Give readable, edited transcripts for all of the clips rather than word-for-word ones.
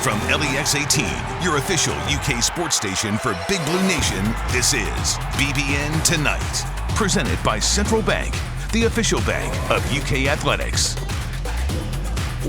From LEX 18, your official UK sports station for Big Blue Nation, this is BBN Tonight. Presented by Central Bank, the official bank of UK athletics.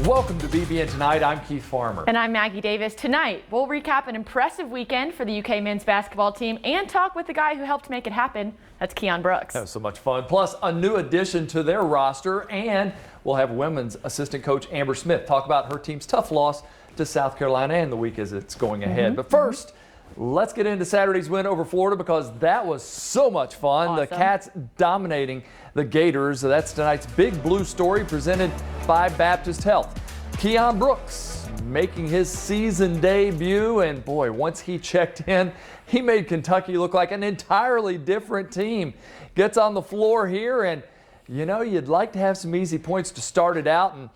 Welcome to BBN Tonight. I'm Keith Farmer. And I'm Maggie Davis. Tonight, we'll recap an impressive weekend for the UK men's basketball team and talk with the guy who helped make it happen. That's Keon Brooks. That was so much fun. Plus, a new addition to their roster, and we'll have women's assistant coach Amber Smith talk about her team's tough loss to South Carolina and the week as it's going ahead. But first, let's get into Saturday's win over Florida because that was so much fun. Awesome. The Cats dominating the Gators. That's tonight's Big Blue story presented by Baptist Health. Keon Brooks making his season debut, and boy, once he checked in, he made Kentucky look like an entirely different team. Gets on the floor here, and you know, you'd like to have some easy points to start it out, and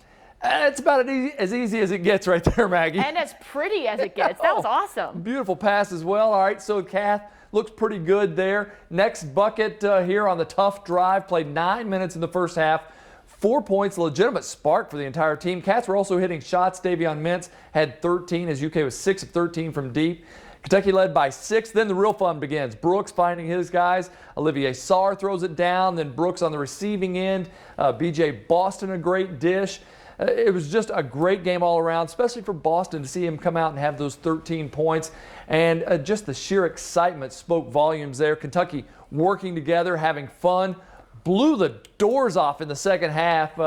it's about as easy as it gets right there, Maggie. And as pretty as it gets. That was awesome. Beautiful pass as well. All right, so Kath looks pretty good there. Next bucket here on the tough drive. Played 9 minutes in the first half. 4 points, legitimate spark for the entire team. Cats were also hitting shots. Davion Mintz had 13 as UK was 6 of 13 from deep. Kentucky led by 6. Then the real fun begins. Brooks finding his guys. Olivier Sarr throws it down. Then Brooks on the receiving end. BJ Boston a great dish. It was just a great game all around, especially for Boston to see him come out and have those 13 points. And just the sheer excitement spoke volumes there. Kentucky working together, having fun, blew the doors off in the second half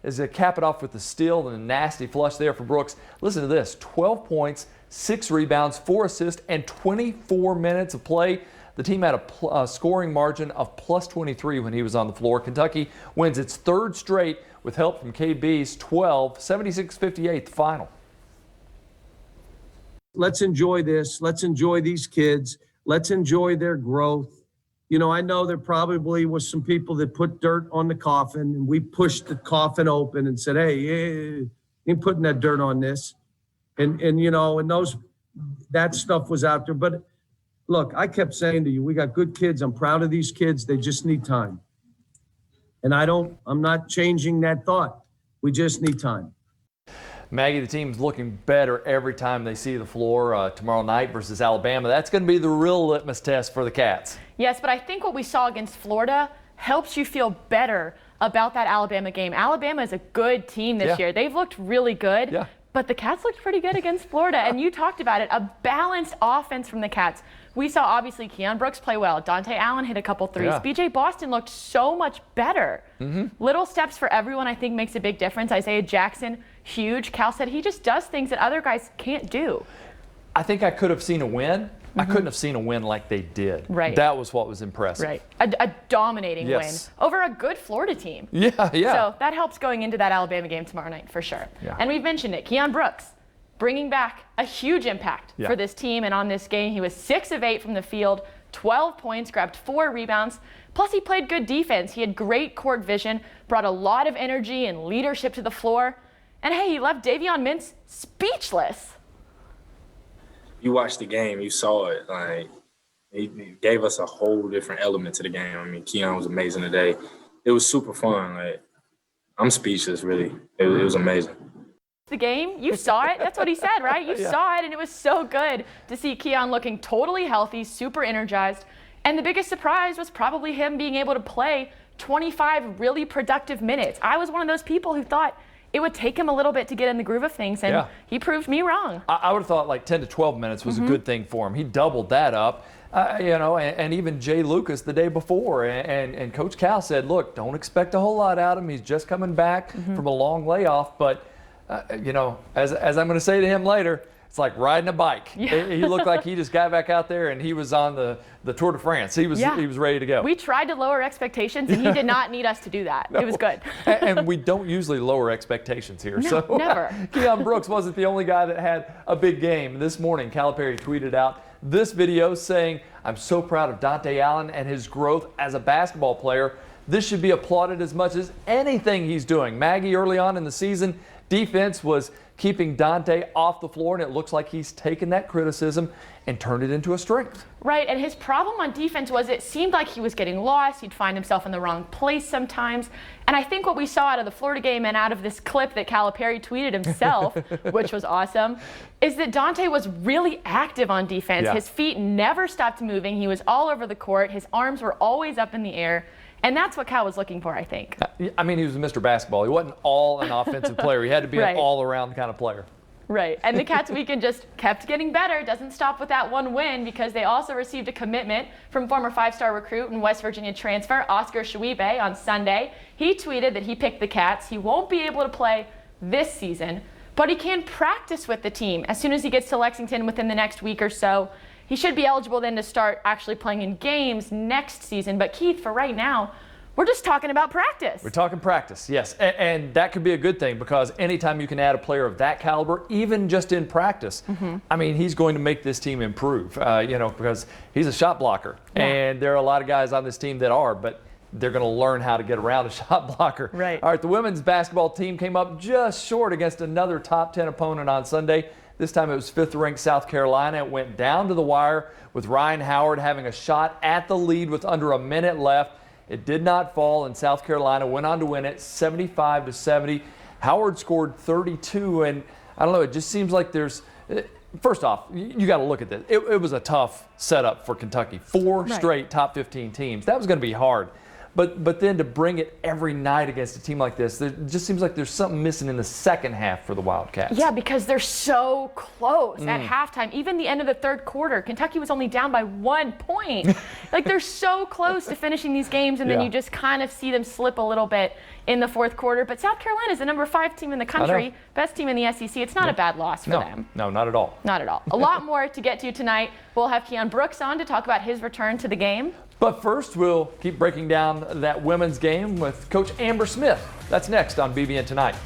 as they cap it off with the steal and a nasty flush there for Brooks. Listen to this, 12 points, 6 rebounds, 4 assists, and 24 minutes of play. The team had a scoring margin of plus 23 when he was on the floor. Kentucky wins its third straight with help from KB's 12, 76-58 final. Let's enjoy this. Let's enjoy these kids. Let's enjoy their growth. You know, I know there probably was some people that put dirt on the coffin, and we pushed the coffin open and said, hey, you ain't putting that dirt on this. And you know, and that stuff was out there. But look, I kept saying to you, we got good kids. I'm proud of these kids. They just need time. And I'm not changing that thought. We just need time. Maggie, the team's looking better every time they see the floor tomorrow night versus Alabama. That's going to be the real litmus test for the Cats. Yes, but I think what we saw against Florida helps you feel better about that Alabama game. Alabama is a good team this year. They've looked really good. Yeah. But the Cats looked pretty good against Florida, and you talked about it, a balanced offense from the Cats. We saw, obviously, Keon Brooks play well. Dante Allen hit a couple threes. Yeah. BJ Boston looked so much better. Little steps for everyone, I think, makes a big difference. Isaiah Jackson, huge. Cal said he just does things that other guys can't do. I think I could have seen a win. I couldn't have seen a win like they did. Right. That was what was impressive. Right. A dominating win over a good Florida team. Yeah. So that helps going into that Alabama game tomorrow night for sure. Yeah. And we've mentioned it. Keon Brooks bringing back a huge impact for this team. And on this game, he was 6 of 8 from the field, 12 points, grabbed 4 rebounds. Plus, he played good defense. He had great court vision, brought a lot of energy and leadership to the floor. And hey, he left Davion Mintz speechless. You watched the game, you saw it. Like, he gave us a whole different element to the game. I mean, Keon was amazing today. It was super fun. Like, I'm speechless, really. It was amazing. The game, you saw it. That's what he said, right? You saw it, and it was so good to see Keon looking totally healthy, super energized. And the biggest surprise was probably him being able to play 25 really productive minutes. I was one of those people who thought it would take him a little bit to get in the groove of things, and he proved me wrong. I would have thought like 10 to 12 minutes was a good thing for him. He doubled that up, you know, and even Jay Lucas the day before. And Coach Cal said, look, don't expect a whole lot out of him. He's just coming back from a long layoff. But, you know, as I'm going to say to him later, it's like riding a bike. He looked like he just got back out there and he was on the Tour de France. He was ready to go. We tried to lower expectations, and he did not need us to do that. No. It was good. And we don't usually lower expectations here. No, so never. Keon Brooks wasn't the only guy that had a big game. This morning, Calipari tweeted out this video saying, I'm so proud of Dante Allen and his growth as a basketball player. This should be applauded as much as anything he's doing. Maggie, early on in the season, defense was keeping Dante off the floor, and it looks like he's taken that criticism and turned it into a strength. Right, and his problem on defense was it seemed like he was getting lost. He'd find himself in the wrong place sometimes. And I think what we saw out of the Florida game and out of this clip that Calipari tweeted himself, which was awesome, is that Dante was really active on defense. Yeah. His feet never stopped moving. He was all over the court. His arms were always up in the air. And that's what Cal was looking for, I think. I mean, he was Mr. Basketball. He wasn't all an offensive player. He had to be Right. an all-around kind of player. Right, and the Cats weekend just kept getting better. Doesn't stop with that one win because they also received a commitment from former 5-star recruit and West Virginia transfer Oscar Shuibe on Sunday. He tweeted that he picked the Cats. He won't be able to play this season, but he can practice with the team as soon as he gets to Lexington within the next week or so. He should be eligible then to start actually playing in games next season. But Keith, for right now, we're just talking about practice. We're talking practice, yes. And that could be a good thing because anytime you can add a player of that caliber, even just in practice, I mean, he's going to make this team improve, because he's a shot blocker. Yeah. And there are a lot of guys on this team that are, but they're going to learn how to get around a shot blocker. Right. All right, the women's basketball team came up just short against another top 10 opponent on Sunday. This time it was 5th-ranked South Carolina. It went down to the wire with Ryan Howard having a shot at the lead with under a minute left. It did not fall, and South Carolina went on to win it 75-70. Howard scored 32, and I don't know, it just seems like there's first off, you got to look at this. It was a tough setup for Kentucky. Four straight top 15 teams. That was going to be hard. But then to bring it every night against a team like this, it just seems like there's something missing in the second half for the Wildcats. Yeah, because they're so close at halftime. Even the end of the third quarter, Kentucky was only down by 1 point. Like, they're so close to finishing these games, and then you just kind of see them slip a little bit in the fourth quarter. But South Carolina is the number 5 team in the country, best team in the SEC. It's not a bad loss for them. No, not at all. Not at all. A lot more to get to tonight. We'll have Keon Brooks on to talk about his return to the game. But first, we'll keep breaking down that women's game with Coach Amber Smith. That's next on BBN Tonight.